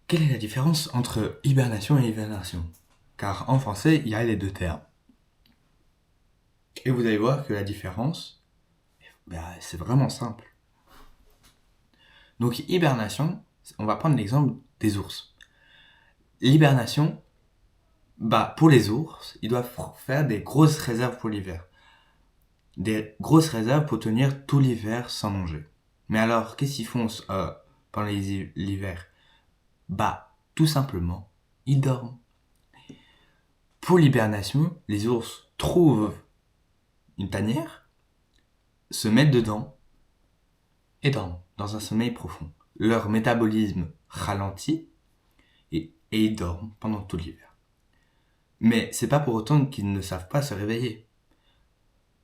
Quelle est la différence entre hibernation et hibernation? Car en français, il y a les deux termes. Et vous allez voir que la différence, c'est vraiment simple. Donc hibernation, on va prendre l'exemple des ours. L'hibernation, pour les ours, ils doivent faire des grosses réserves pour l'hiver. Des grosses réserves pour tenir tout l'hiver sans manger. Mais alors, qu'est-ce qu'ils font pendant l'hiver? Tout simplement, ils dorment. Pour l'hibernation, les ours trouvent une tanière, se mettent dedans et dorment dans un sommeil profond. Leur métabolisme ralentit et ils dorment pendant tout l'hiver. Mais c'est pas pour autant qu'ils ne savent pas se réveiller.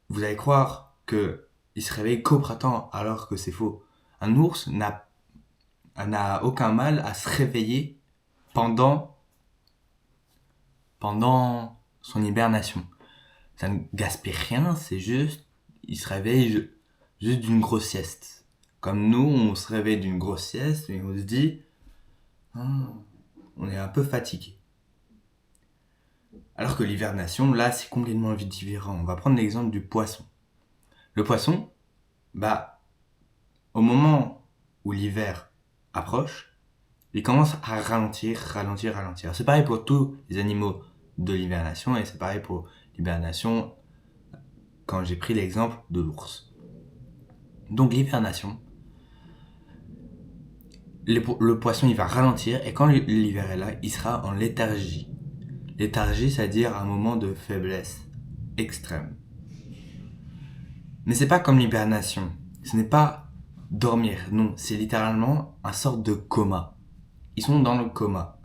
Vous allez croire qu'ils se réveillent qu'au printemps, alors que c'est faux. Un ours n'a aucun mal à se réveiller pendant son hibernation. Ça ne gaspille rien, c'est juste, il se réveille juste d'une grosse sieste. Comme nous, on se réveille d'une grosse sieste et on se dit, on est un peu fatigué. Alors que l'hibernation, là, c'est complètement différent. On va prendre l'exemple du poisson. Le poisson, au moment où l'hiver approche, il commence à ralentir. C'est pareil pour tous les animaux de l'hibernation et c'est pareil pour l'hibernation quand j'ai pris l'exemple de l'ours. Donc l'hibernation, le poisson il va ralentir et quand l'hiver est là, il sera en léthargie. Léthargie, c'est-à-dire un moment de faiblesse extrême. Mais c'est pas comme l'hibernation. Ce n'est pas dormir, non, c'est littéralement un sorte de coma. Ils sont dans le coma.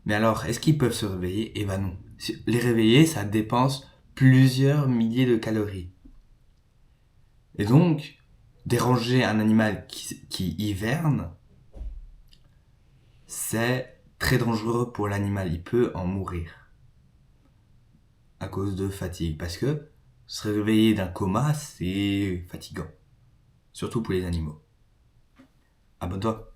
Mais alors, est-ce qu'ils peuvent se réveiller? Eh ben non. Les réveiller, ça dépense plusieurs milliers de calories. Et donc, déranger un animal qui hiverne, c'est très dangereux pour l'animal. Il peut en mourir à cause de fatigue. Parce que se réveiller d'un coma, c'est fatigant. Surtout pour les animaux. Abonne-toi.